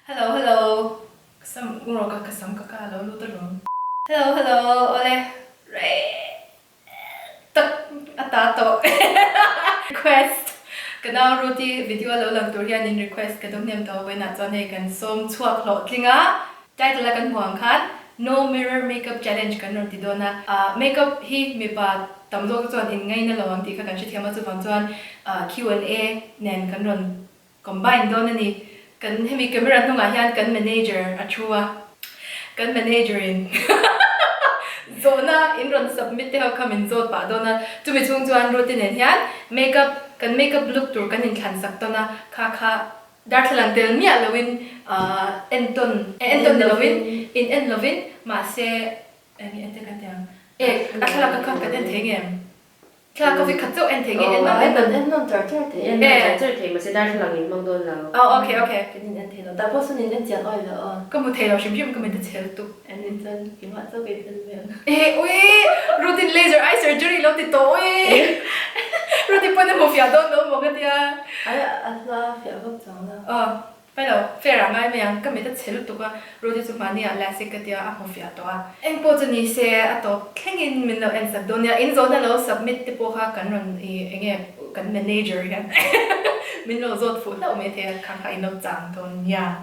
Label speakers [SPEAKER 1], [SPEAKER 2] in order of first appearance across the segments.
[SPEAKER 1] Hello. Kasam uro ka kasam ka hello lu tarong. Hello. Ole. Re. Tak atato. Request. Kanao ruti video lo lang tur hian in request ka dum nem to we na chone kan som chua klo tlinga. Title kan huang khan no mirror makeup challenge kan ron ti dona. Makeup hi mi pa tamzo chuan in ngai na lawm ti kha kan chi thema chu bang chuan Q&A nen kan ron combine dona ni kan hemi camera nunga hian kan manager achua kan manager in Zawhna in ron submit te ha kamin zot pa dona tumi chung chuan routine hian makeup look tur kan in thlan sak tona kha dar thlang tel mi alowin enton lovin in en lovin ma se ani ate ka tang akhala ka den thengem kha coffee khatso en thenge en ma
[SPEAKER 2] en non tar te ma se dar thlang in mong don la
[SPEAKER 1] okay
[SPEAKER 2] cái nhìn anh thấy nó đã có số nhìn anh chán oi là
[SPEAKER 1] có một thầy nào xem phim có mình tự tu
[SPEAKER 2] anh nhìn chân cái mặt số cái thân miệng
[SPEAKER 1] ui routine laser eye surgery lo ti tối routine pun một phía đó nữa một cái tia
[SPEAKER 2] anh là phía góc trắng là
[SPEAKER 1] phải đâu phải là ngay miệng có mình tự tu qua routine chụp mani à lasik cái tia một phía đó em bộ chân ni se à to khen in mình lo ensak đó nha in zona lo submit ti po ha kan ron anh em kan manager kan mình lo zot phụ đâu mấy thế khang khai nó chẳng thôi nha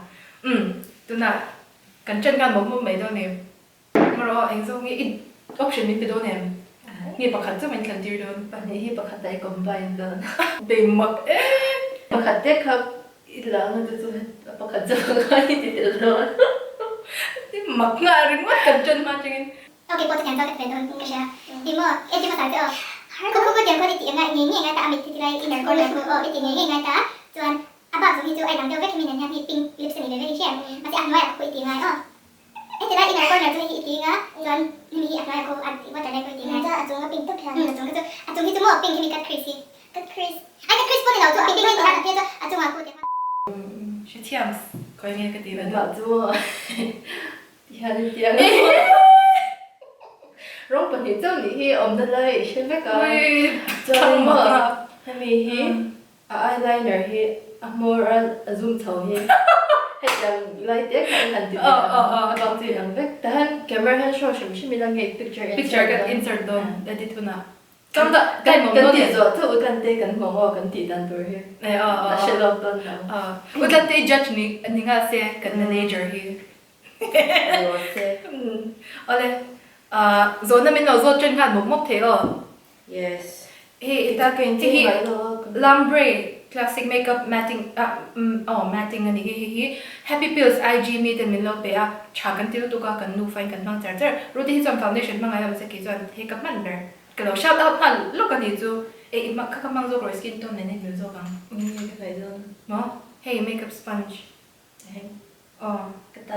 [SPEAKER 1] tôi nói cần chân gan một mấy đâu nè mà rồi anh dùng cái option mình đâu nè nghe bạc khát cho mình cần tiêu đâu
[SPEAKER 2] bạn ấy hi bạc khát tay combine đơn
[SPEAKER 1] bị mặc
[SPEAKER 2] bạc khát tay khắp ít là nó tự bạc khát cho cái gì tự rồi
[SPEAKER 1] mặc ngà rồi mất cần chân mà chừng
[SPEAKER 3] Okay, buat cancel kat friend tu kasi. Imo, cuma saja. Kau dia kau di ngai ngai ta amit tirai inner corner ko itu ngai ta. Cuan apa tu itu ai dang dia kat minat yang pink lips ni le sian. Masih anwai aku itu ngai tirai inner corner tu itu ngai. Cuan ni anwai aku buat ada aku itu ngai. Acung pink tu kan. Acung itu mau pink ni kat Chris. Kat Chris. Ai kat Chris pun dah tu pink ni tu kan dia acung aku dia.
[SPEAKER 1] She tiams coi nghe cái gì vậy
[SPEAKER 2] bảo chú thì hai đứa tiếng rong bẩn thì châu lý hi ôm đất lấy xem mấy cái cho mở hay mi hi eyeliner hi more zoom thầu hi hết rằng lấy tiếc hay thành tiền còn thì làm vết tahan camera han show xem mi đang nghe
[SPEAKER 1] picture cái insert đó để đi thu nào
[SPEAKER 2] trong đó cái tiền rồi thôi cái tiền cái mong cái tiền đàn tuổi hi
[SPEAKER 1] này
[SPEAKER 2] sẽ lọc đơn nào
[SPEAKER 1] ulan te judge ni nga se kan manager hi ole Zawhna min lo zo chen khan mok the
[SPEAKER 2] yes
[SPEAKER 1] he ita ken ti lawm classic makeup matting matting ani hi happy pills IG mi ten min lo pe a chakan til tu ka kan nu fine kan mang char ruti hi chom foundation mang ai ma se ki chon he ka man der ka lo shout out han look ani chu ma ka mang zo grow skin tone ne mi zo kang
[SPEAKER 2] cái phải đơn
[SPEAKER 1] no hey makeup sponge
[SPEAKER 2] cái ta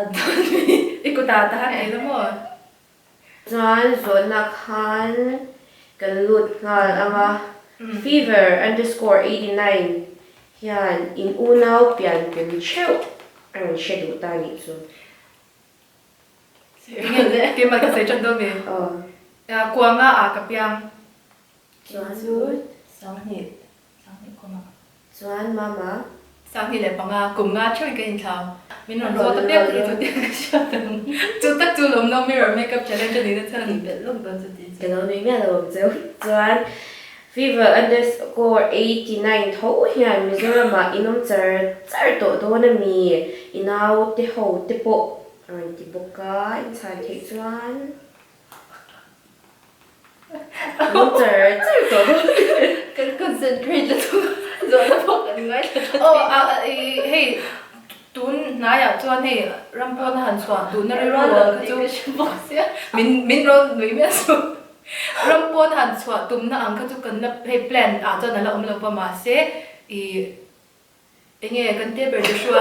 [SPEAKER 1] ikuta ta ha lo mo
[SPEAKER 2] chuan Zawhna khan kan lut ngal anga fever_89 hian in unau pian pin cheu ang shedu ta ni chu
[SPEAKER 1] ke ma ka se chan do me kwa nga a ka piang
[SPEAKER 2] chuan
[SPEAKER 1] sang ni ko ma
[SPEAKER 2] chuan mama
[SPEAKER 1] sang ni le panga kum nga choi ka in thao min ron zo ta pe ti chu ti sha tang chu tak chu lom no mirror makeup challenge ni na chan
[SPEAKER 2] ni bet lom don chu ti cái đó mình nghe là cheu chuan fever_89 tho hian mizoram ma inom char to do na mi inau te ho te po an ti boka in chai the chuan inom char to do can concentrate the Zawhna phok an ngai
[SPEAKER 1] hey tun na ya chuan he rampon han chwa tun na ro chu min ro nui me su rampon han chwa tum na ang kha chu kan na he plan a chuan ala om lo pa ma se enge kan te ber Joshua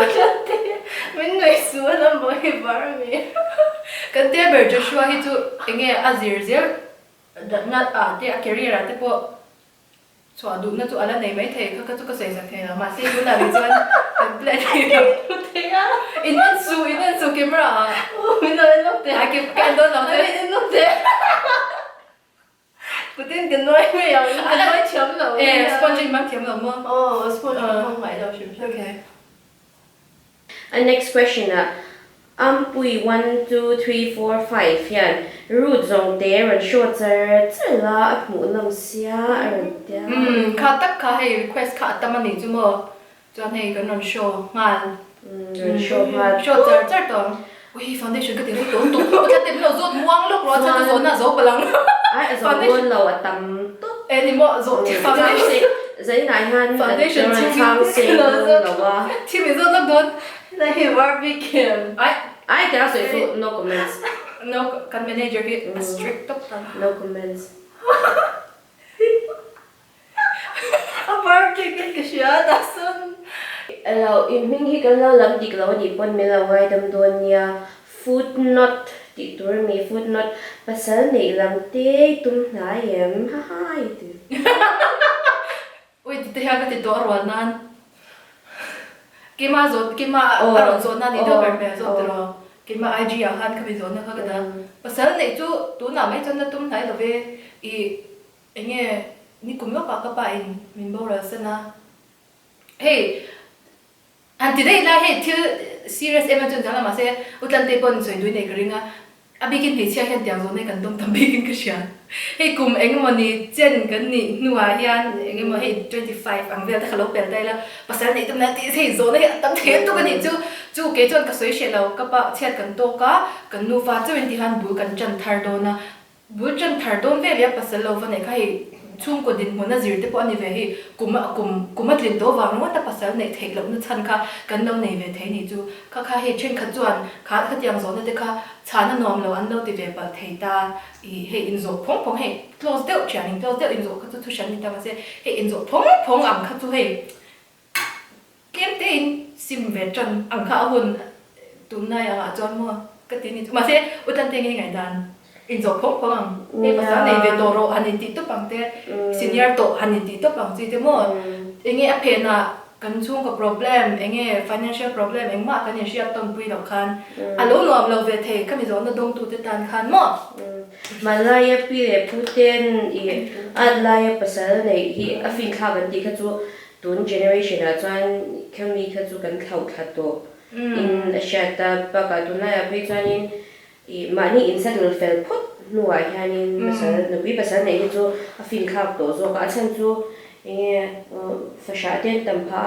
[SPEAKER 2] mình người xưa lắm bởi vì bảo mi
[SPEAKER 1] kan te ber Joshua hi chu enge azir zer na te a career te po chwa du na chu ala nei mai the kha chu ka sei sa the ma se du na ri chuan kan plan
[SPEAKER 2] thế á
[SPEAKER 1] in su camera
[SPEAKER 2] mình nói lúc thế
[SPEAKER 1] ai ke kan do lo te
[SPEAKER 2] mình lúc thế bữa tiên cái nói mày à cái nói chấm rồi
[SPEAKER 1] sponge mang thiam lo mo
[SPEAKER 2] sponge không phải đâu chấm
[SPEAKER 1] okay
[SPEAKER 4] And next question Ampui 1 2 3 4 5 yan. Ruth Zongte ran short la mu nang sia artia.
[SPEAKER 1] Kha tak kha hay request kha tamani chu mo. Chuan hay kan non show ngal.
[SPEAKER 4] Show ma
[SPEAKER 1] Show zar to. Ui foundation ka ti to to. Ka tem lo zot muang lok ro cha zo na zo balang.
[SPEAKER 4] Ai zo won lo atam to.
[SPEAKER 1] Any mo zo foundation.
[SPEAKER 4] Zai nai han
[SPEAKER 1] Foundation
[SPEAKER 4] chang se lo wa.
[SPEAKER 1] Team is not done.
[SPEAKER 2] Like barbecue.
[SPEAKER 4] I can also so no comments.
[SPEAKER 1] No, kan manager hit strict up tan.
[SPEAKER 4] No comments.
[SPEAKER 2] A barbecue ka siya, dasun.
[SPEAKER 4] Alo, in ming hi kan la lam dik lo ni pon me la ngaidam don ya footnote ti tur mi footnote pasal nei lam te tum na yem ha ha itu.
[SPEAKER 1] Ui, ti ha ka ti dor wa nan. Kima aron zot na ni do ber be zot ro. Kima IG a han ka bi zot na ka da. Pasal nei chu tu na mai chon na tum nai lo ve I enge ni kum lo ka pa in min bo ra sana. Hey, anti dei la he til serious emergency jang la ma se utlan te pon soi dui nei gringa. Abi kin he chia hian tiang zo nei kan dom tam bi kin ka sia. Hey kum eng mo ni chen kan ni nuwa hian eng mo hey 25 ang vel ta khalo pel dai la pasal nei tum na ti sei zo nei tam the tu kan ni chu ke chon ka soi she lo ka pa chet kan to ka kan nu fa 20 han bu kan chan thar do na bu chan thar don ve ya pasal lo va nei khai chung ko din mo na zir te po ani ve hi kuma tlin do wang no ta pasal nei thek lo na chan kha kan nom nei ve thei ni chu kha he chen kha chuan kha tiang zo na te kha chhan nom lo an lo ti ve pa thei ta I he in zo phong he close deuh chian close deuh in zo kha chu shan ni ta ma se he in zo phong am kha chu he kem te in sim ve chan ang kha hun tu na ya chon mo ka ti ni ma se utan te ngai dan in zo phong ang he pasal nei ve to ro an ti to pang te senior to han ti to pang chi te mo enge a phe na kan chung ko problem enge financial problem eng ma kan sia tom pui lo khan alo nom lo ve the ka mi zo na dong tu te tan khan mo
[SPEAKER 4] Malaya pi le puten I adlaya pasal nei hi a fin kha ban ti kha chu tun generation a chuan khami kha chu kan thau kha to in a shata pa ka tu na ya pi chuan in I mani in settle fel phot nuwa hianin pasal na wi pasal nei chu a fin kha to zo ka chan chu enge fasha ten tampha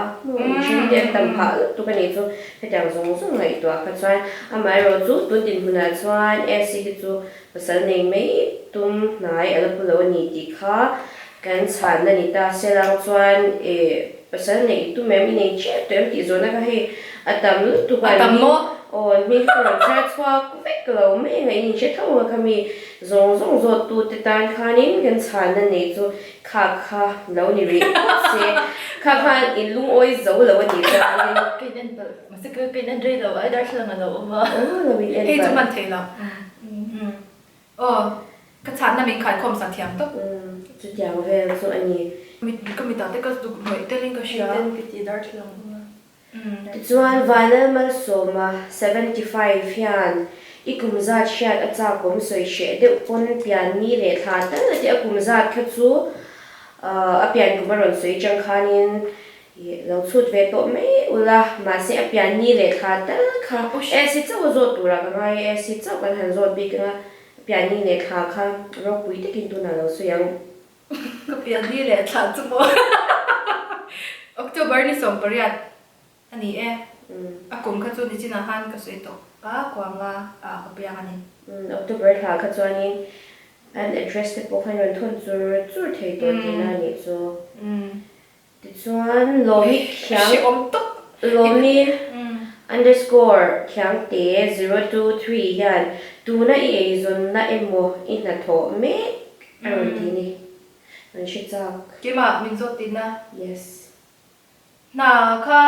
[SPEAKER 4] shin ten tampha tu ka ni chu he tang zong zong ngai to ka chuan a mai ro chu tun tin huna chuan Essie chu pasal nei mei tum nai ala pulo ni ti kha kan chhan na ni ta selang chuan pasal nei tu me mi nei che tem ti zo na ka he atam tu ka
[SPEAKER 1] atam mo
[SPEAKER 4] mi ko cha chwa ku ve ko me ngai ni che thau ka mi zong zong zo tu te tan khanin kan chhan na nei chu kha lo ni ri se kha in lung oi zo lo ni cha
[SPEAKER 2] Cái nên bự, mà sẽ cứ cái nên rơi đầu ấy đó là đầu mà.
[SPEAKER 4] lo wi en
[SPEAKER 1] he chu man thei la ka chan na min khai khom sa thiam to
[SPEAKER 4] chu tiang ve so ani
[SPEAKER 1] mi ta te ka du noi te ling ka sia
[SPEAKER 2] Tên cái gì đó là
[SPEAKER 4] chuan vinyl mal soma 75 hian ikumza chat acha kom soi she de pon pian ni le tha ta ti akumza kha chu a pian kumaron soi chang khanin lo chut ve to me ula ma se a pian ni le tha ta kha Essie chaw zo tu ra ka ngai Essie chaw kan han zo bi ka pian ni le kha ro pui te kin tu na lo so yang
[SPEAKER 1] ka pian ni le tha chu mo October ni som pariat ani akum kha chu ni china han ka soi to ka kwa nga a ka piang ani
[SPEAKER 4] October tha kha chuanin an address te po khan ron thon zur thei to ti na ni chu ti chuan lomi khyang
[SPEAKER 1] si om to
[SPEAKER 4] lomi underscore khyang te 023 yan tu na I zon na emo in na tho me aron ti ni an shi chak
[SPEAKER 1] ki ma min zo tin na
[SPEAKER 4] yes
[SPEAKER 1] na kha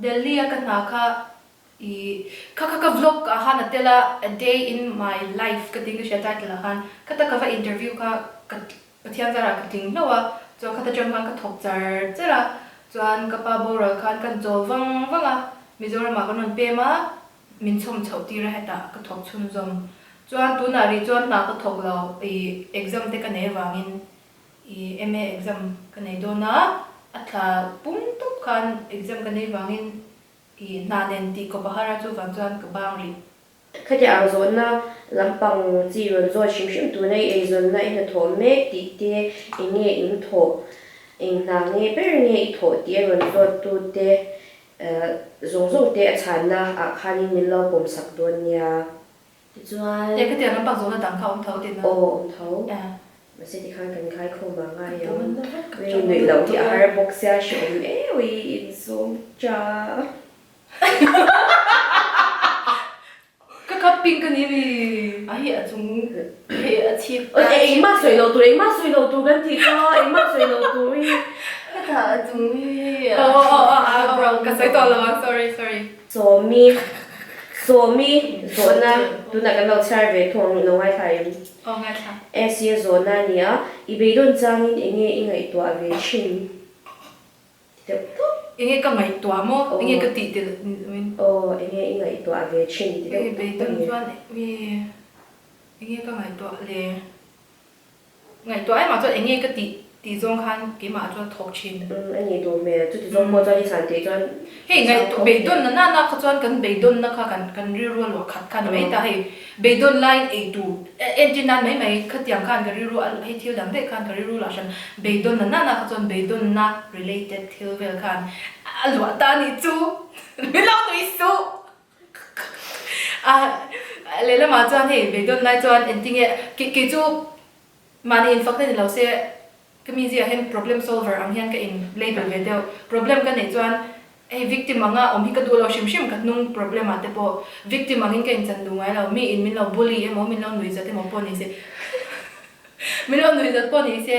[SPEAKER 1] Delhi ka na kha ka vlog ka han atela a day in my life ka ting ka title han ka ta ka interview ka pathian zara ka ting lawa cho ka ta jam ka thok chara chuan ka pa bo ra khan kan zo wanga mizoram ma kanon pe ma min chom chau ti ra heta ka thok chun zom chuan tu na ri chuan na ka thok lo exam te ka nei avangin MA exam ka nei do na atha pum tup khan exam ka nei avangin i nanen ti ko bahara chu wang chuan ka bang ri
[SPEAKER 4] khati ang Zawhna lampang chi ron zo shim tu nei ei zon na in tho me ti te inge in tho in na nge ber nge I tho ti ron zo tu te zong te a chhan na a khani min lo pom sak don nia ti chuan
[SPEAKER 1] ye ka tiang lampang zo na dang kha om thau tin na
[SPEAKER 4] tho
[SPEAKER 1] ya
[SPEAKER 4] ma se ti khan kan khai kho ma nga yo we nei lo ti a har box ya shom we in so cha
[SPEAKER 1] ka ping ka ni mi
[SPEAKER 2] hi a chung he a chi
[SPEAKER 4] ei ma soi lo tu kan ti ko ei ma soi lo tu ri
[SPEAKER 2] ka chung he
[SPEAKER 1] ka sai to la sorry
[SPEAKER 4] so mi Zawhna tu na kan lo char ve thong no ngai khai
[SPEAKER 1] ngai tha
[SPEAKER 4] Essie Zawhna nia I be don changin enge ingai to ave chin
[SPEAKER 1] inge ka ngai to mo inge ka ti ti
[SPEAKER 4] enge ingai to ave chin ti
[SPEAKER 1] be be don chuan we inge ka ngai to le ngai to ai ma chuan inge ka ti zong khan ke ma chuan thok chin
[SPEAKER 4] ani do me tu ti zong mo chani san te chuan
[SPEAKER 1] hey ngai to be don na kha chuan kan be don na kha kan ri ro lo khat khan mai ta hey be don line a tu engineer mai khatiang khan ka ri ro al hei thil dang de khan ka ri ro la shan be don na kha chuan be don na related thil vel khan alwa ta ni chu mi lo tu su le la ma chuan hey be don lai chuan ending ke chu mani in fact ni lo se kami zia hen problem solver ang hian ka in label ve deu problem ka nei chuan ei victim anga om hi ka du lo shim ka nung problem ate po victim angin ka in chan du ngai lo mi in min lo bully emo min lo nui zate mo po ni se min lo nui zat po ni se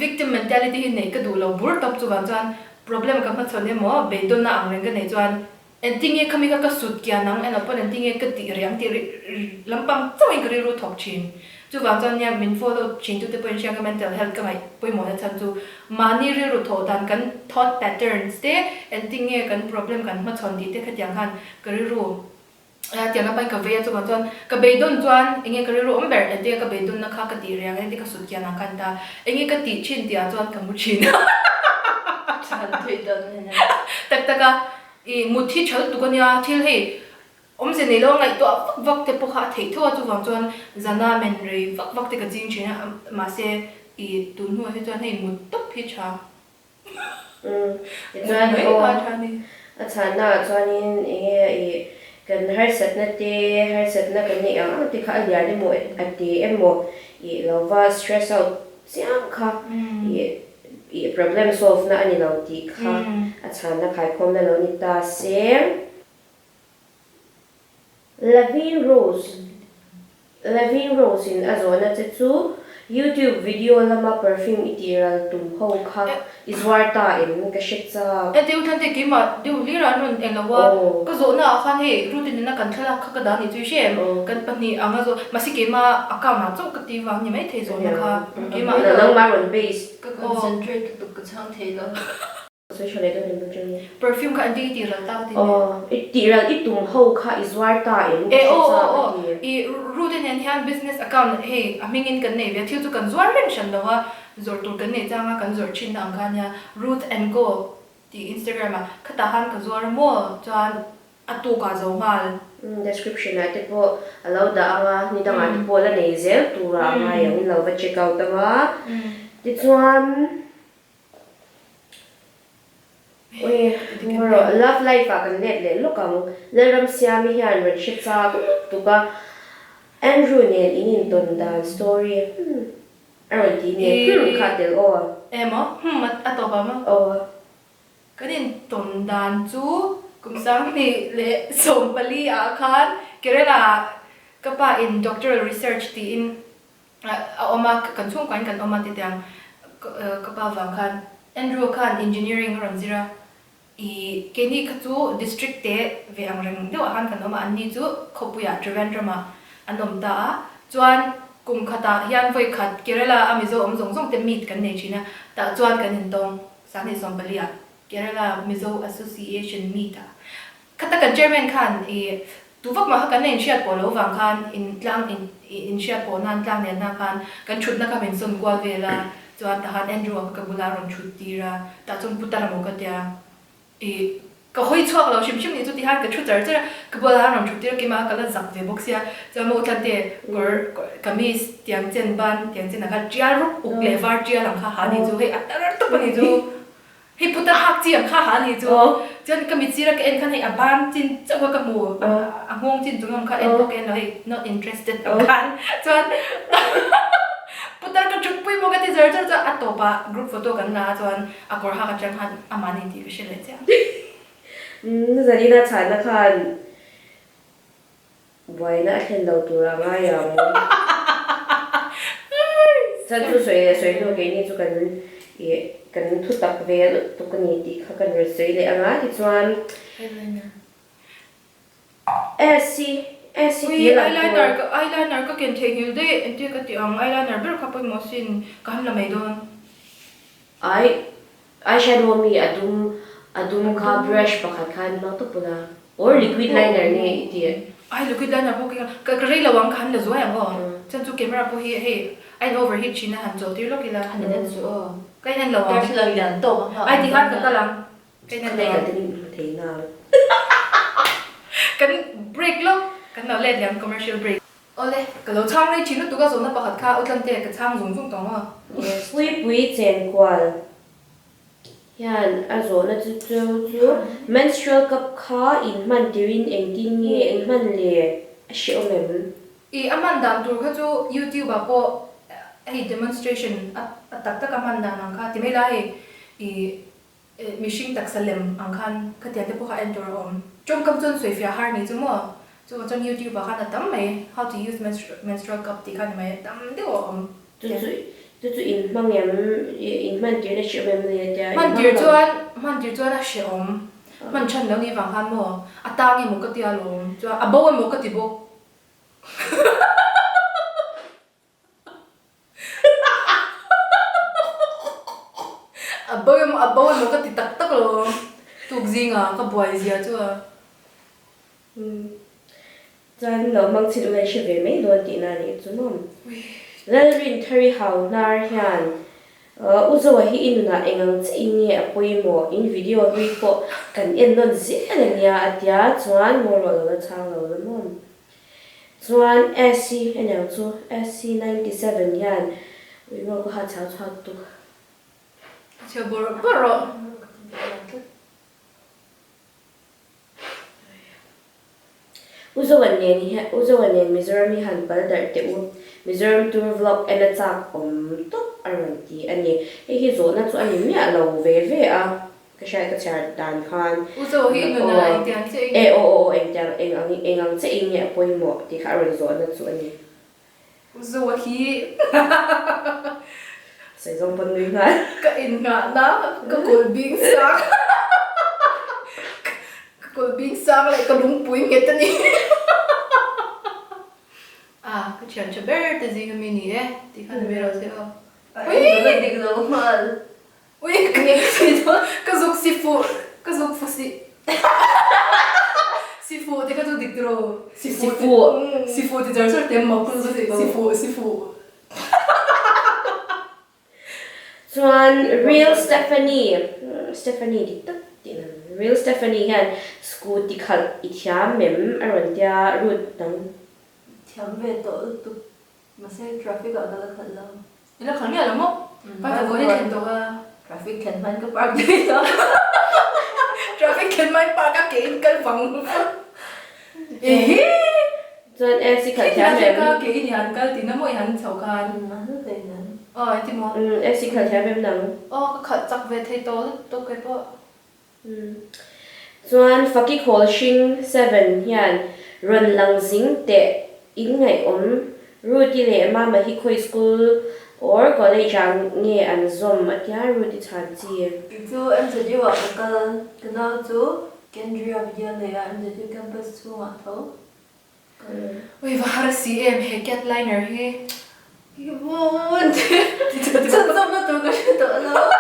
[SPEAKER 1] victim mentality hi nei ka du lo bur top chu wan chuan problem ka ma chone mo be don na ang ren ka nei chuan ending e kami ka sut kya nang ena po ending e ka ti riang ti lampang chawin ka ri ru thok chin chu wang chuan nya min follow chin tu te point siang mental health ka mai poi mo na chan chu mani ri ru tho dan kan thought patterns te ending e kan problem kan ma chon di te khatyang khan ka ri ru tiang pai ka ve chu wang chuan ka be don chuan enge ka ri ru omber ente ka be don na kha ka ti riang ente ka sut kya na kan ta enge ka ti chin tia chuan ka mu chin
[SPEAKER 2] chan thui don ne
[SPEAKER 1] tak ka I muthi chal tu ko nya thil hei om se nei lo ngai to vak te po kha thei tho chu wang chuan zana men rei vak te ka jing china ma se I tun hu he chuan hei mut top hi cha
[SPEAKER 4] chuan
[SPEAKER 1] mai
[SPEAKER 4] o
[SPEAKER 1] ka tha ni
[SPEAKER 4] a chan na chuan in enge kan har sat na kan ni ang ti kha liar de mo ati emo lova stress out siam kha problem solve na ani lo ti kha a chan na khai khom na lo ni ta se Lavin Rose in Zawhna te chu YouTube video lama perfume itiral tum ho kha izwarta in ka shitsa
[SPEAKER 1] deu than te ki ma deu li ra non en lawa ka zo na khan he routine na kan thala kha ka da ni chu shem kan pani anga zo masi ke ma aka ma chu ka ti wang ni mai the zo na kha ke ma
[SPEAKER 4] nang maron base
[SPEAKER 2] ka concentrate tu ka chang thei lo
[SPEAKER 4] social letter in the journey
[SPEAKER 1] perfume ka andi ti ra ta ti
[SPEAKER 4] itiral itum ho kha izwarta in
[SPEAKER 1] I routine en hian business account hey amingin kan nei ve thil chu kan zuar ren shan lawa zor tur kan nei changa kan zor chin ang khanya Ruth and Go ti Instagram a khata han ka zuar mo chuan atu ka zo mal
[SPEAKER 4] description ate po allow da anga ni da ma po la nei zel tura ma yang lo va check out anga ti chuan oi moro love life a kan net le lokam leram siami hian ren shitsa tuka Andrew ne in don dan story aron ti ne khatel o
[SPEAKER 1] emo atoba ma kanin ton dan chu kumsang ni le sompali a khan kerela kapa in doctoral research ti in oma kan chung kan oma ti tang kapa wang khan Andrew khan engineering ron zira I keni khachu district te ve angreng deu han kan oma anni chu khopuya Trivandrum anom ta chuan kum khata hian voi khat Kerala amizo zong te meet kan nei china ta chuan kan in tong sani sombalia Kerala Mizo Association meet khata kan chairman khan tuvak ma kan nei shiat polo wang khan in tlang in shiat po nan tlang ne na khan kan chut na ka men som gwal vela chuan ta han Andrew ka bula ron chut tira ta chung putara mo ka tia cái hoi chuộc lâu xìm xìm này tụi hắn cái chút giờ chứ cái bữa hắn làm chút tiền cái mà cái là giặc về bốc xia cho một lần thế cái mi tiếng chân ban tiếng chân là cái chia rút ục lệ var chia làm khá hả này chú hay tụt bên này chú hay puta hắc chi làm khá hả này chú cho nên cái mi chỉ là cái em khăn hay ban chín cho cái mù ngông chín chúng làm khá em bốc em là not interested ban cho putar ka chukpui mo ka ti zar zar atopa group photo kan na chuan akor ha ka chang han amani ti ka shele cha
[SPEAKER 4] zari na chhan na khan boy na khen lo tu ra ma ya mo chan tu soi lo ke ni chu kan thu tak ve tu kan ni ti kha kan re sei le anga ti chuan Essie
[SPEAKER 1] eyeliner ka ken thei hil de enti ka ti ang eyeliner ber kha poi mo sin ka ham la mai don
[SPEAKER 4] eyeshadow mi adum kha brush pakhat khan ma to pula or liquid liner ni ti
[SPEAKER 1] ai liquid liner po ka rei lawang ka han la zo ya ngo chan chu camera po hi ai overheat china han zo ti lo ki la
[SPEAKER 2] anh nên sửa
[SPEAKER 1] cái nan lawang
[SPEAKER 2] cái lần lần tổ
[SPEAKER 1] ai ti khan ka lang cái nan
[SPEAKER 4] nei
[SPEAKER 1] lawang
[SPEAKER 4] ka tin thei na
[SPEAKER 1] kan break lo kan nào lên làm commercial break ole cái lỗ chang này chỉ nó tụi cái số nó bảo hạt kha ở trong cái chang dùng dùng tông à
[SPEAKER 4] pui chen kwal yan azo na chu menstrual cup kha in man tirin engtin nge engman le shiomem
[SPEAKER 1] i amanda tur kha chu youtube a po ai demonstration tak tak amanda nang kha ti mai lai i machine tak salem ang khan kha ti te po kha enter om trong kam chon soi fia har ni chu mo chu trong youtube kha na tam mai how to use menstrual cup ti khan mai tam de om
[SPEAKER 4] tu in mangyam in man tirin shiomem le ta
[SPEAKER 1] man dir chuan a she om man chan lo ni wang khan mo atang e mo ka ti alom chu a bo mo ka ti bo Abo mo ka ti tak tak lo tuk zinga ka boy zia chu
[SPEAKER 4] chan lo mang chin le she ve mai lo ti na ni chu mom lalrin thari hau nar hian uzo hi inuna engang chi ni apoi mo in video ri ko kan en non zi ania atia chuan mo lo chang lo mom chuan Essie enya chu Essie 97 yan we mo ko ha chao chao tu
[SPEAKER 1] che boro
[SPEAKER 4] uzo wan Mizoram hi han pal dar te u Mizoram tour vlog ensak top aranti ani hi Zawhna chu ani mi alo ve a ka sha ka char dan khan
[SPEAKER 1] uzo hi no na tiang che
[SPEAKER 4] engang che in ya poi mo ti kha ron Zawhna chu ani
[SPEAKER 1] uzo hi
[SPEAKER 4] sai zong pon nui nga
[SPEAKER 1] ka in nga na ka kul bing sang ka kul bing sang lại ka lung pui nget ni ka chan che ber te zi mi ni ti khan me ro se o
[SPEAKER 2] ui cái gì đâu mà
[SPEAKER 1] ui ka zuk sifu si sifu te ka tu dik ro sifu te jar sor tem mo ku sifu
[SPEAKER 4] chuan real Stephanie di tak tin real Stephanie hian scooty khal I thiam mem aron tia Ruth tang
[SPEAKER 2] thiam về tổ tụ mà xe traffic ở đó là thật lâu
[SPEAKER 1] ila khan ya lo mo pa ta go ni ken to
[SPEAKER 2] traffic khen man cái park đi đó
[SPEAKER 1] traffic ken mai pa ka ke in kal fang
[SPEAKER 4] chuan Essie khal
[SPEAKER 1] thiam
[SPEAKER 4] thiam
[SPEAKER 1] ka
[SPEAKER 4] mem
[SPEAKER 1] ke in han kal ti na mo han chau khan
[SPEAKER 2] mà nó về nè
[SPEAKER 1] ti mo
[SPEAKER 4] Essie khal thiam mem nang
[SPEAKER 1] ka khat chak ve thei to ke po
[SPEAKER 4] chuan Fakik Hall Shing 7 hian ron lang zing te in ngai om Ruti le mama hi khoi school or college ang nge an zom atia Ruti chan chi
[SPEAKER 2] chú em sẽ đi vào cái nào chú Kendria video này em sẽ đi campus chú mà thấu
[SPEAKER 1] oi va har si em he cat liner he
[SPEAKER 2] Yvonne chân tâm nó tụi cái tụi nó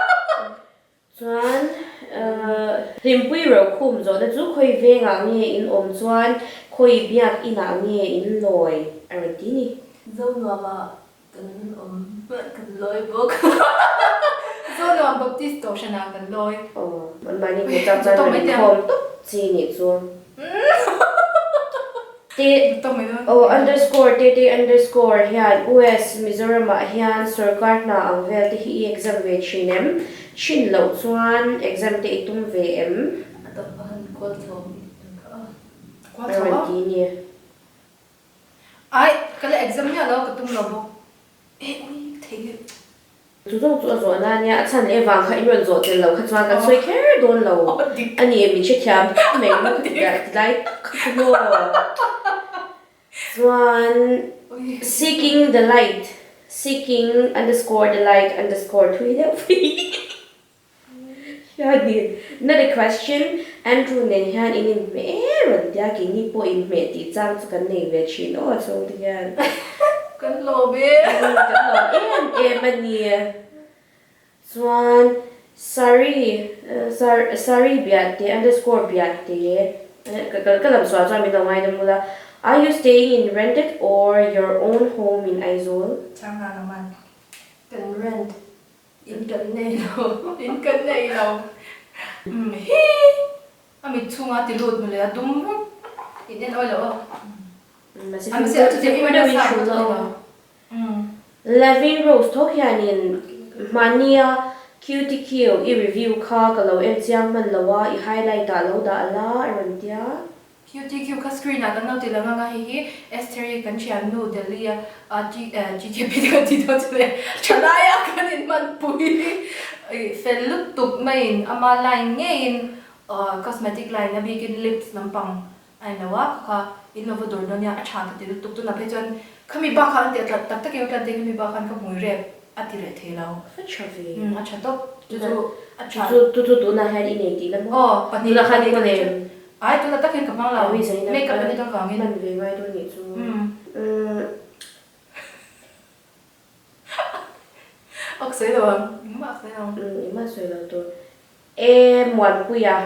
[SPEAKER 4] chuan rimpui ro khum zo da chu khoi ve nga nge in om chuan khoi biak ina nge in loi arti ni
[SPEAKER 2] Zawhna mà cần lôi book
[SPEAKER 1] so no baptist to siya na kan loy
[SPEAKER 4] man mani ko chak chan rin khom chi ni chu te
[SPEAKER 1] to mai
[SPEAKER 4] underscore underscore hian US Mizoram hian sarkar na ang vel te hi exam ve chinem chin lo chuan exam te itum ve em
[SPEAKER 2] to han kol tho
[SPEAKER 1] kwa
[SPEAKER 4] guarantee ni
[SPEAKER 1] ai kala exam ya lo katum lo bo ui thei
[SPEAKER 4] chu zong chu zo na nya chan le wang kha inron zo te lo kha chuan ka soi kher don lo ani mi che thiam me mu da dai khulo chuan seeking the light seeking underscore the light underscore tweet yani another question Andrew nen han in me ron dia ki ni po in me ti chang chu kan nei ve chin o so tian
[SPEAKER 1] kan lo be
[SPEAKER 4] mani chuan sorry biate underscore biate kalam swa cha mi no ngai dam mula are you staying in rented or your own home in Aizawl
[SPEAKER 1] chang na naman
[SPEAKER 2] kan rent in kan nei lo
[SPEAKER 1] in kan nei lo hi ami chunga ti lut mule adum in en oi lo ami se atu te
[SPEAKER 4] ko da win shu lo Levin Rose to hianin mania QTQ I review kha ka lo em chiang man lawa I highlight da lo da ala rantia
[SPEAKER 1] QTQ ka screen na kan ti langa nga hi Esther kan chian nu Delhi GTP ka ti to chule chalaya kan in man pui fel look tup main ama line ngein cosmetic line na bigin lips lampang ai nawa ka innovador do nya acha ta ti tup tu na pe chon khami ba khan te tak tak ke kan te khami ba khan ka mui rep ati re thelo
[SPEAKER 4] chavi
[SPEAKER 1] acha to tu acha
[SPEAKER 4] tu na had in 80 la mo
[SPEAKER 1] pani
[SPEAKER 4] la khan ko le
[SPEAKER 1] ai tu la takin ka mang la
[SPEAKER 4] wi sai na
[SPEAKER 1] make up ni ka ka ngin
[SPEAKER 4] man ve vai do ni chu
[SPEAKER 1] ok sai lo ma sai lo
[SPEAKER 4] ma soi lo to e mon puya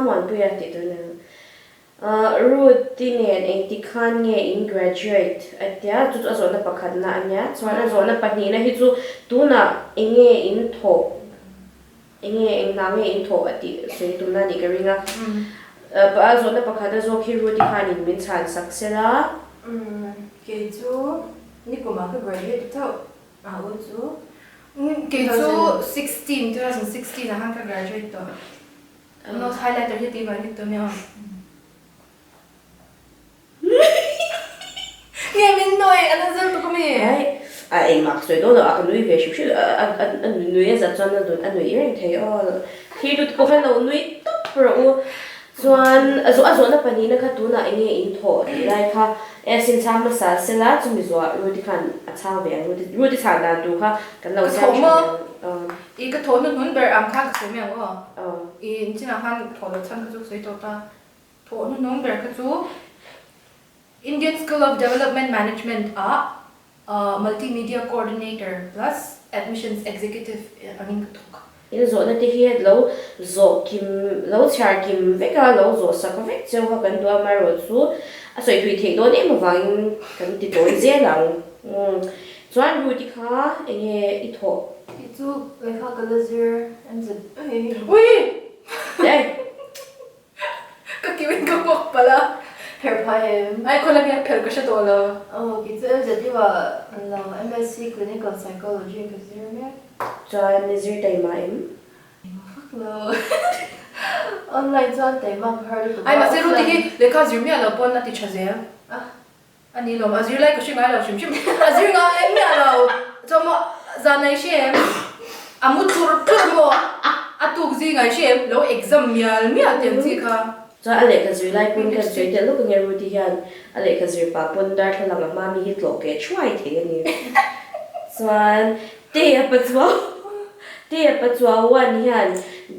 [SPEAKER 4] mon puya ti to na Ruth tinen eng ti khan nge in graduate atia chu azo na pakhat na anya chuan azo na pani na hi chu tu na enge in tho enge eng na nge in tho ati sei tu na ni ka ringa pa azo na pakhat azo khi Ruth ti khan in min chan saksela
[SPEAKER 2] ke chu ni ko ma ka graduate to a u chu
[SPEAKER 1] ke chu 2016 na han ka graduate to no highlighter hi ti ba ni to me nghe mình nói anh rất là có mẹ
[SPEAKER 4] ai mặc soi đó là anh nuôi về sụp sụp anh nuôi rất cho nên anh nuôi riêng thấy khi được có phải là nuôi tốt rồi chuan azo na pani na kha tu na enge in tho lai kha esin sam ma sa sela chumi zo ru ti khan acha ve ru ti cha dan tu kha kan lo sa
[SPEAKER 1] i ka thon nun ber am kha ka se me ngo in china han thon chan ka chu sei to ta thon nun ber ka chu Indian School of Development Management multimedia coordinator plus admissions executive aning thok
[SPEAKER 4] in zo na te hi lo zo kim lo char kim ve ka lo zo sa ka ve cheu ha kan to ma ro chu a soi thui thei do ne ma wang kan ti to je lang chuan ru ti kha enge I tho
[SPEAKER 2] ke chu le kha ka laser and the
[SPEAKER 1] ui
[SPEAKER 4] dai
[SPEAKER 1] ka kiwin ka mok pala
[SPEAKER 2] hair pie
[SPEAKER 1] ai ko la me phel ka sha to lo
[SPEAKER 2] ke chu the diwa la MSc clinical psychology ka zero me
[SPEAKER 4] chuan nizir tai ma em
[SPEAKER 2] fuck no online chuan tai ma har du
[SPEAKER 1] ai ma se ru ti hi le ka zir me la pon na ti chaze ani lo azir lai ko shi ngai lo shim azir nga em ya lo to mo za nai shem amu tur mo atuk zi ngai shem lo exam mial tem chi kha
[SPEAKER 4] cho ale ka zui lai pun ka zui te lu ka ngeru ti hian ale ka zui pa pun dar thlang ma mi hit lo ke chwai the ni chuan te pa chwa wan hian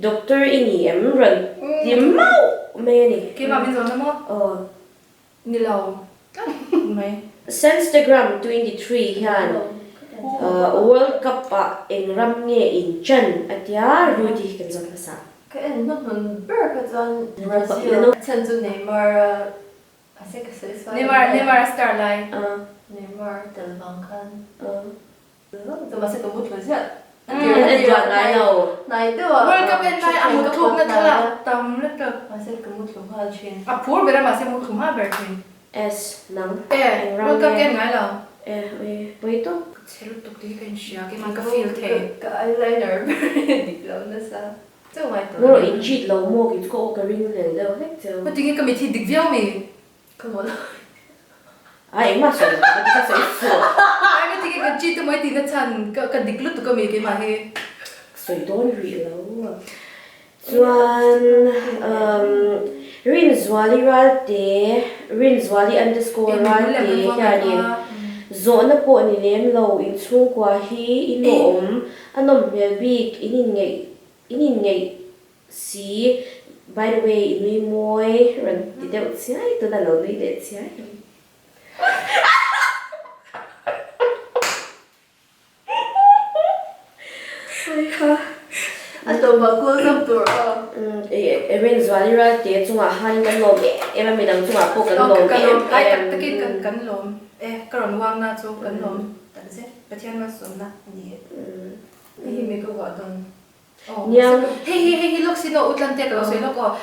[SPEAKER 4] doctor ini em ran ti mau me ni
[SPEAKER 1] ke ma min zo na mo ni lo mai
[SPEAKER 4] Instagram 23 hian World Cup pa eng ram nge in chan atia ruti kan zon sa
[SPEAKER 2] ka en no non ber ka chuan Brazil chan chu Neymar ase ka se
[SPEAKER 1] Neymar starlight
[SPEAKER 2] Neymar tel bang khan to ma se to mut lo ja
[SPEAKER 4] anh đoán lại đâu
[SPEAKER 2] này đó
[SPEAKER 1] World Cup en lai am ka phok na thala tam la tak
[SPEAKER 2] mà sẽ có một lúc hoa chuyện
[SPEAKER 1] a phur bera ma se mu thum ha ber thin
[SPEAKER 4] S nang
[SPEAKER 1] World Cup en ngai lo
[SPEAKER 4] wait to
[SPEAKER 1] chelu tuk ti kan shia ke man ka feel the
[SPEAKER 2] cái eyeliner đi lâu nó sao chứ không ai
[SPEAKER 4] nó rồi in cheat lâu mua cái cô cái ring này đâu hết trơn
[SPEAKER 1] ko tingi committee dik viau mi
[SPEAKER 2] không có
[SPEAKER 4] ai mà sợ cái sợ sợ
[SPEAKER 1] ai me tingi ka chi tu mai tin na chan ka dik lu tu ka mi ke ma he
[SPEAKER 4] sợ đón rỉ lâu chuan rin zwali underscore ralte hianin Zawhna pawh ni lem lo in chhung kwa hi in lawm anom hmel bik in ngei si by the way inui moi ran ti deuh chiai tu na lo lui le chiai ai ha
[SPEAKER 2] anh tôi bảo cô làm tour
[SPEAKER 4] rin zwali ralte chunga han kan lawm em mi dang chunga pawh kan lawm
[SPEAKER 1] ai tak takin kan lom karon wang na chu kan lom tan se pathian ma som na ni
[SPEAKER 2] thì mình có gọi tuần
[SPEAKER 4] Nyang
[SPEAKER 1] hey look sino utlan te lo sino ko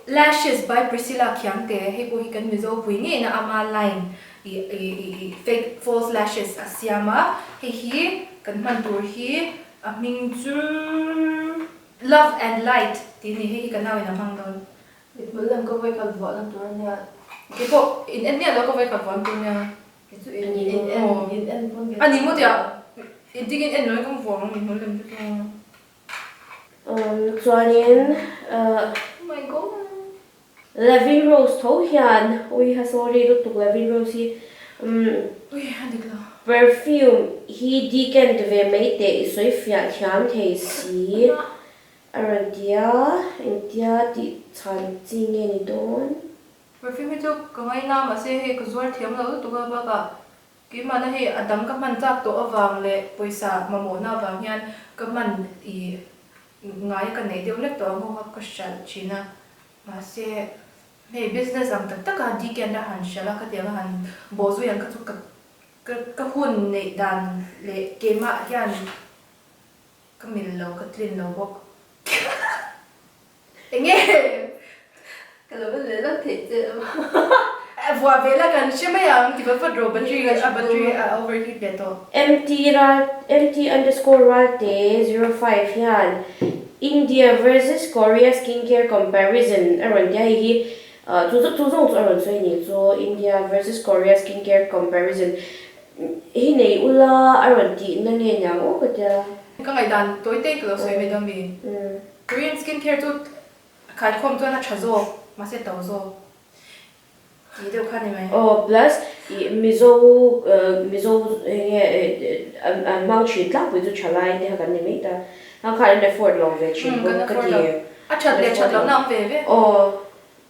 [SPEAKER 1] lashes by Priscilla Kyangte hey po hi kan mizo puingi na ama line fake false lashes asiama hey hi kan man tur hi aming chu love and light ti ni hey kan nawi na mang don
[SPEAKER 2] thì mỗi lần có quay cần vợ làm tour nha
[SPEAKER 1] ke po in en ne lo ko vai ka von tu nya
[SPEAKER 2] cái chuyện in em không
[SPEAKER 1] ani mo tia in digin en no kom vong ni mo lem tu
[SPEAKER 4] chuanin
[SPEAKER 1] oh my god
[SPEAKER 4] Living Rose tho hian ui ha sorry lu tuk Living Rose hi
[SPEAKER 1] ui adik lo
[SPEAKER 4] perfume hi deacon de ve mei te soi fia thiam thei si arantia intia ti chan chi nge ni don
[SPEAKER 1] perfume chu kangai na ma se he ko zuar thiam lo tu ga ba ka ki ma na he adam ka man chak to awang le poisa mamo na awang hian ka man I ngai ka nei deu lek to mo ha ka shal china ma se me business ang tak ka deacon na han shala ka te han bozu yang ka chu ka hun nei dan le ke ma hian ka min lo ka tlin lo bok enge
[SPEAKER 2] cái đó là rất thiệt chứ
[SPEAKER 1] vua về là gần xem mấy ông thì phải phát đồ battery overheat beto
[SPEAKER 4] empty underscore ralte 05 hian India versus Korea skincare comparison aron dia hi chu zong aron soi ni cho India versus Korea skincare comparison hi nei ula aron ti na nge nyang o ka ta
[SPEAKER 1] cái ngày đàn tối tây của soi về đông bì Korean skincare tu khai khom tu na chazo mà sẽ tàu zo gì đâu khăn này mày
[SPEAKER 4] plus mizo mang chi tla pu chu chalai te kan ni me ta ha kha in afford long ve chi ko ka ti
[SPEAKER 1] à chặt lâu năm về với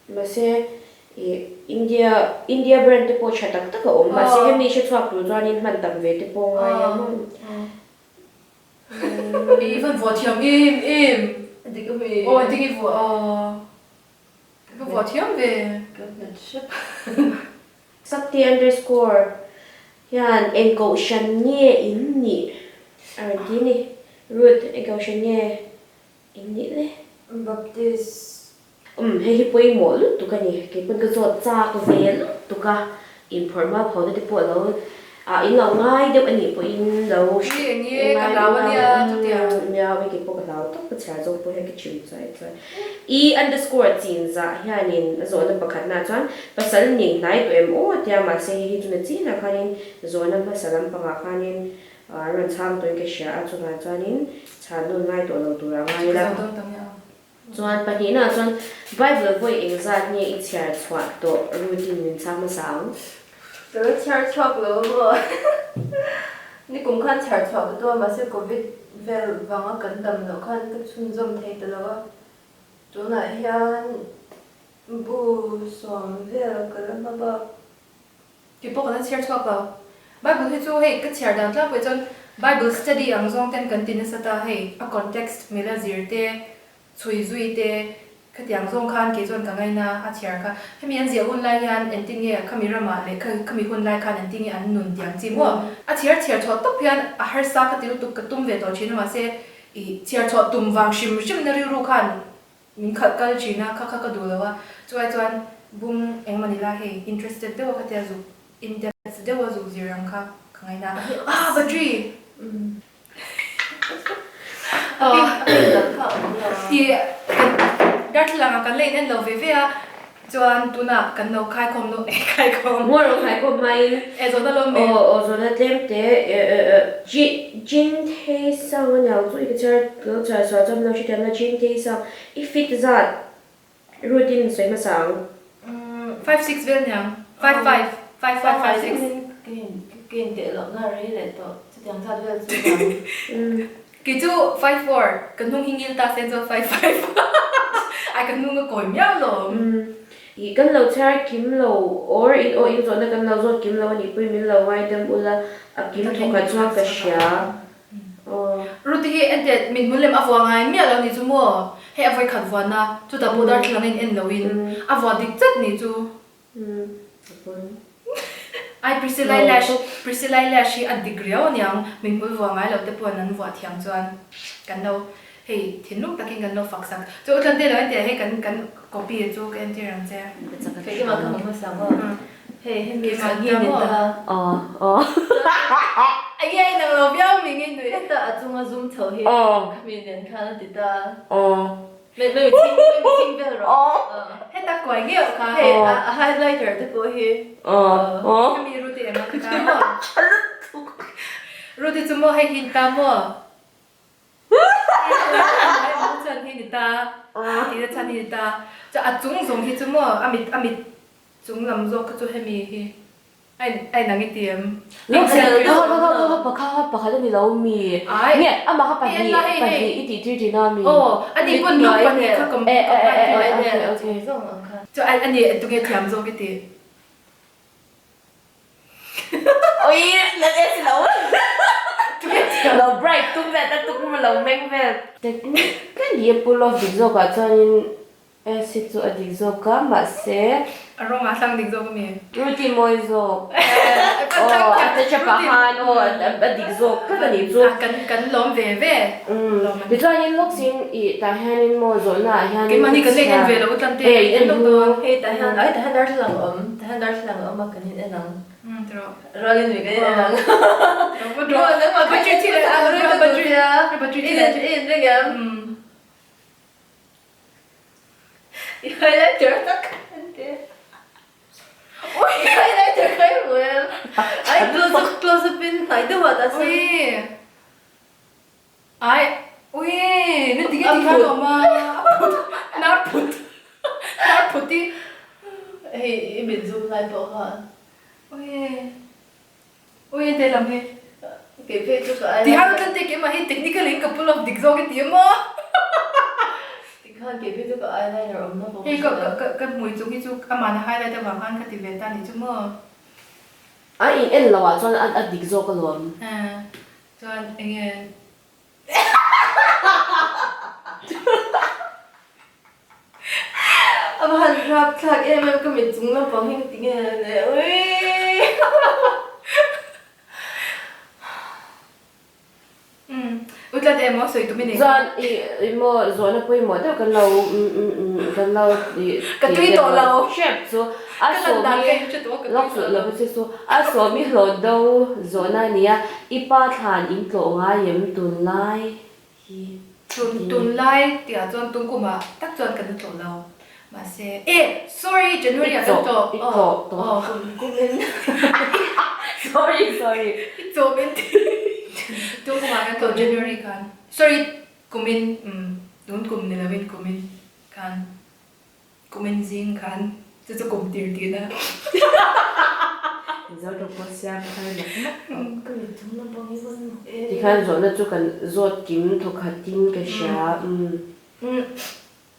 [SPEAKER 4] mà se India brand te po chatak tak o ma se hem ni che chwak tu chuan in man tam ve te po ngai
[SPEAKER 1] ý phần vua thiam im
[SPEAKER 2] thì có bị
[SPEAKER 1] ôi thì cái vua thiam về
[SPEAKER 2] cái nhận ship
[SPEAKER 4] Sakti underscore hian engko shan nge in ni arti ni Ruth engko shan nge in ni le
[SPEAKER 2] Baptist
[SPEAKER 4] he hi poi mo lu tu ka ni ke pun ka zo cha ko ve lu tu ka informal pho de po lo in lo ngai de ani po in lo
[SPEAKER 1] nghe cả lão anh ya tu tia
[SPEAKER 4] ya we ke po ka lao to ka cha zo po he ke chim chai underscore chin za hianin Zawhna pakhat na chuan pasal ni nai to em o tia ma se hi tu na chi na khanin Zawhna pasalam panga khanin ran chang to ke sha a chunga chuanin chanu ngai to lo tu ra ngai la chuan panina chuan Bible voi engza ni I chiar chhuat to routine min chang ma sang
[SPEAKER 2] tớ char chọc lỡ rồi ni cũng khăn char chọc tôi mà sẽ covid về vắng cẩn thận nó khăn cái chung dâm thấy từ đó chỗ này hiền bu sòng về cái đó mà bao
[SPEAKER 1] cái bộ cái chair talk đâu Bible thì chú hey cái chair đàn ra với chân Bible study ang zong ten continue sa ta hey a context mela zirte chui zui te cái tiếng zong khan cái zon cả ngày na à chiar ka khi mình ăn rượu hun lai han anh tin nghe khi mình rama le khi mình hun lai khan anh tin nghe anh nun tiếng chi mo à chiar cho top hian à har sa ka tilu tuk ka tum ve to chin ma se i chiar cho tum wang shim na ri ru khan min khat kal china kha ka du lawa chuan bum eng manila he interested de wa ka tia zu in depth de wa zu zirang ka kangai na badri thì đắt là cái lên nên lâu về về chuan tu na kan no khai khom no khai khom
[SPEAKER 4] mua rồi khai khom mai
[SPEAKER 1] rồi đó luôn
[SPEAKER 4] rồi đó thêm thế jin thế sao nhau tụi cái chơi lỡ chơi sao trong lâu chuyện là jin thế sao if fit ra routine xoay mà sao
[SPEAKER 1] 5-6 vel nhang 5-5 5-5-5-6
[SPEAKER 2] cái để lộn ra đấy để to cho tiếng thật về chú
[SPEAKER 1] cái chú 5-4 kan hung hingil ta sen cho 5-5 ai kan hung ko miao lo
[SPEAKER 4] i kan lo char kim lo or in zo na kan lo zo kim lo ni pui min lo wai dam ula a kim thoka chuang ka sha
[SPEAKER 1] Ruth hi endet min mulem avwa ngai mi lo ni chu mo he avoi khat wa na chu ta bodar thlang in loin avwa dik chat ni chu ai Priscilla lash hi adigriao nyang min mul wa ngai lo te pon an wa thiang chuan kan lo hey thinuk takin kan lo faksak chu tlan te lo ente he kan copy chu kan te rang che
[SPEAKER 2] cái mà không sao mà hey mình sang nghe người ta
[SPEAKER 1] ai ai nang lo biao mi ngi nui
[SPEAKER 2] người ta zoom thầu hết mình nhận khá thì ta mình chinh về rồi
[SPEAKER 1] he ta kwai ge ka
[SPEAKER 2] hey highlighter thì có hết
[SPEAKER 1] mi Ruth em ka mo Ruth chu mo he hin ta mo chan hi ni ta ti da chan hi ta cha chung zong hi chu mo amit chung lam zo ka chu he mi hi ai nang itiam
[SPEAKER 4] lúc giờ đó baka đó ni lo mi nghe ama ha pa hi iti na mi
[SPEAKER 1] ani kun no pa ni ka kom
[SPEAKER 2] okay
[SPEAKER 1] cho anh ấy tụi cái thiam zo cái gì
[SPEAKER 4] ôi là em lâu lâu break tung về ta tung mà lâu meng về cái gì pull off đi zo cả cho nên Essie tu adik zo ka ma se
[SPEAKER 1] arong asang dik zo mi
[SPEAKER 4] routine moi zo ata chapahan adik zo ka ni zo
[SPEAKER 1] kan lawm ve
[SPEAKER 4] bi cho nên lúc xin i ta hanin mo zo na han
[SPEAKER 1] cái mani kan lên về lo tan te
[SPEAKER 4] en lo
[SPEAKER 2] hey ta han dar lang mà cái này lang rồi lên cái này lang
[SPEAKER 1] rồi nó mà bắt chước thì là bắt chước thì là
[SPEAKER 2] in cái gì highlighter tất cả ôi highlighter cái của em ai close up in này đâu mà ta
[SPEAKER 1] ui ai ui nó tiếng gì khác mà nát phút đi
[SPEAKER 2] hey mình zoom lại bộ hả
[SPEAKER 1] ui đây làm gì
[SPEAKER 2] cái phê cho cái
[SPEAKER 1] thì hai cái cái mà hi technically couple of dig zo cái tiếng mà
[SPEAKER 2] cái phê cho cái eyeliner nó bộ
[SPEAKER 1] hey cái mùi chung cái chung mà nó highlighter vào han cái tiếng Việt ta này chứ mà
[SPEAKER 4] in en lo cho an adik zo ka lom
[SPEAKER 1] cho anh
[SPEAKER 2] han rap thak em cái mình chúng nó bằng hình tiếng này ui
[SPEAKER 1] utlat em mo soi tu mini
[SPEAKER 4] zon i mo zona pui mo de kan lo
[SPEAKER 1] ka tui to lo
[SPEAKER 4] chef so
[SPEAKER 1] cái
[SPEAKER 4] so
[SPEAKER 1] lần
[SPEAKER 4] mi
[SPEAKER 1] cái chút đó
[SPEAKER 4] lok so lo se so so mi lo do zona nia ipa than in to nga yem tun lai hi
[SPEAKER 1] tun lai tia chon tung kuma tak chon kan to lo mà se sorry January kan to
[SPEAKER 2] cũng nên
[SPEAKER 4] sorry
[SPEAKER 1] to men tung kuma kan to January kan sorry kumin don't kum ni lawin kumin kan kumin zing kan chứ kum tir na
[SPEAKER 4] zo do ko siam khai na
[SPEAKER 2] cái mình chúng nó bằng hình
[SPEAKER 4] thì khan zona chu kan zot kim tho khatin ka sha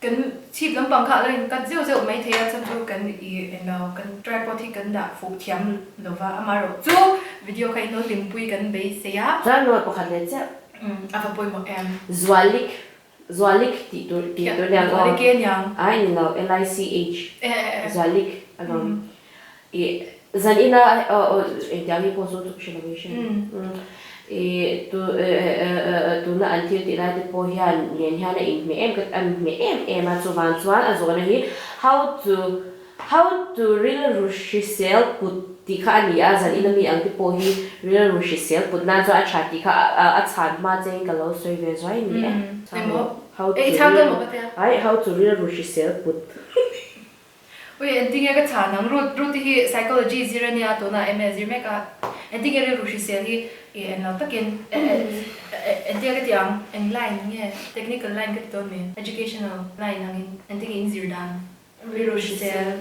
[SPEAKER 1] kan chip lam pang kha lai kan zio mai thea cham chu kan I eno kan tripod thi kan da fu thiam lova amaro chu video khai no limpui kan be se ya
[SPEAKER 4] ra no ko khan le cha
[SPEAKER 1] ava poi mo em
[SPEAKER 4] zwalik Zawlik ti tu liang
[SPEAKER 1] Zawhna ke yang
[SPEAKER 4] ai ni lo LICH Zawlik alom zan ina diang hi ko so tu celebration tu na until ti la de po hian len hian in me em kat an me em a chuan chuan a zawna hi how to real rushisel put ti kha ani a zan ina mi ang ti po hi real rushisel put na zo a cha ti kha a chan ma cheng ka lo soi ve zoi ni how to real rushisel put
[SPEAKER 1] ui ending ga cha nang root hi psychology zira ni a to na ms zir me ka ending ga rushisel hi en lo takin ending ga tiang en line nge technical line ga to me educational line nangin ending in zir dan rushisel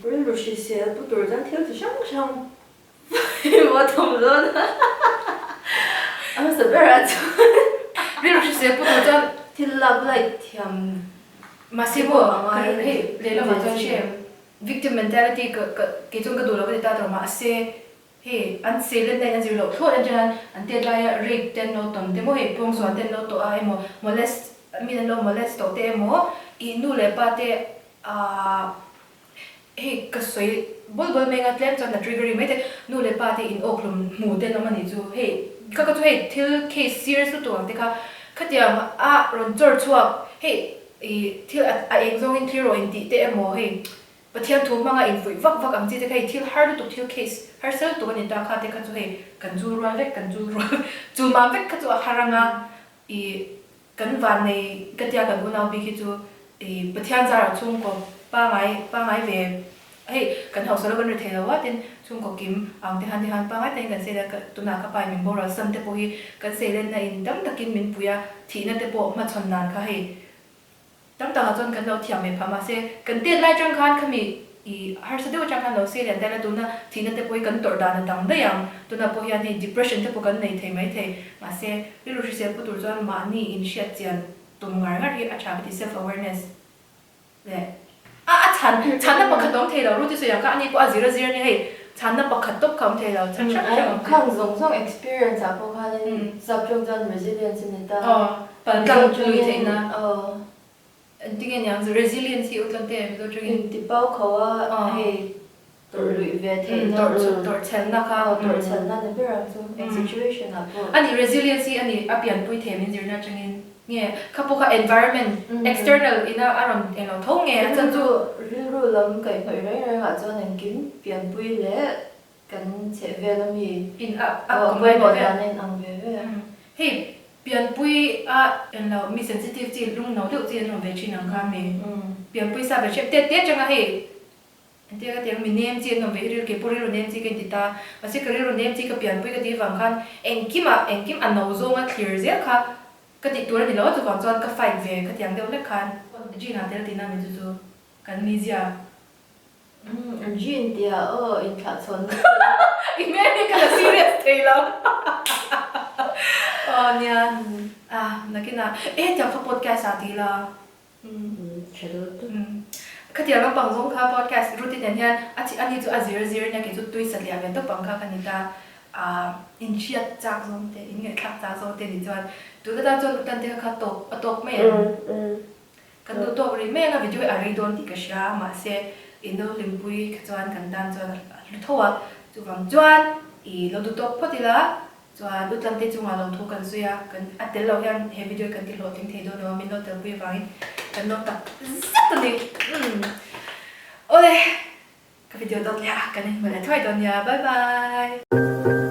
[SPEAKER 2] rushisel 不对，咱听着像不像？我懂了呢。俺们随便来做。
[SPEAKER 1] rushisel 不对这
[SPEAKER 2] 听了不来听。
[SPEAKER 1] Masimo hey lela ma chuan she victim mentality ke chung ka du lo ka ta tro ma se hey an se le nei an zir lo thlo an jan an te lai rape ten no tom te mo hey pong so ten no to ai mo molest mi lo molest to te mo I nu le pa te hey ka soi bol me nga tlen chon na triggering me te nu le pa te in oklum mu te no mani chu hey ka chu hey til case serious to ang te kha khatiam a ron chor chuak hey til a exongin thiro in ti te emo hey pathian thu manga in fui vak ang chi te kai til har to til case har sel to ni ta kha te kha chu hey kan ju ro vek kan ju ro chu ma vek kha chu haranga kan van nei katia kan unau bi ki chu pathian zara chung ko pa ngai ve hey kan hausa lo kan re thela wa tin chung ko kim ang te han pa ngai te kan se da tu na ka pai min bo ra sam te po hi kan se len na in dam takin min puya thi na te po ma chon nan kha hey当当中跟到天没怕嘛些，跟电来张看可米还是对张看到些人带来都那天那得不会跟多大的当的样，都那不像你 depression 得不跟内提没提，嘛些，比如说些不多做嘛你 initiate 这样，都爱个去 achieve 的 self awareness， 对，chhan那不可懂提了，如果就是要看你不zero你嘿，chhan那不可懂看提了，chhan
[SPEAKER 2] 看种种 experience 啊，包括你 subject 的 resilience 你的，
[SPEAKER 1] 本刚注意听呢，dingen yang resiliency utlang te mi do chungin
[SPEAKER 2] ti bao kho a hey tor lui ve the
[SPEAKER 1] tor chen na kha
[SPEAKER 2] tor chen na ne bera so situation a po
[SPEAKER 1] ani resiliency ani apian pui the min zir na chungin nge khapo kha environment external ina aron eno thong nge chan chu
[SPEAKER 2] ru lam kai phai rai ga cho nen kin pian pui le kan che ve la mi
[SPEAKER 1] in
[SPEAKER 2] ko mai bo da nen ang ve
[SPEAKER 1] hey pian pui en lo mi sensitive chi lung no deu chi no ve chi nang kha me pian pui sa ve che te changa he te ga te mi nem chi no ve ri ke puri ro nem chi ke ti ta ase ke ri ro nem chi ka pian pui ka ti wang khan engkim an no zo nga clear ze kha ka ti tur ni lo chu wang chon ka fight ve ka tiang deu le khan ji na te ti na mi chu kan mi zia
[SPEAKER 2] jin dia in kha chon
[SPEAKER 1] I me ni ka serious te lo nia nakina tiang kha podcast ati la katia ga pangzong kha podcast routine den hian ani chu azir nya ke chu tui satlia ben to pangkha kanita in chiat chak zong te in nge thak chak zong te ni chuan tu da chon tan te kha to atok me kan do to ri me na video ari don ti ka sha ma se in do limpui ka chuan kan dan chuan thowa chu wang chuan lo du tok photila chuan utlam te chunga lo thu kan suya kan atel lo hian he video kan ti lo ting the do no min lo tel pui wangin kan no tak zat ni ole ka video dot ya kan ni mala thoi don ya bye bye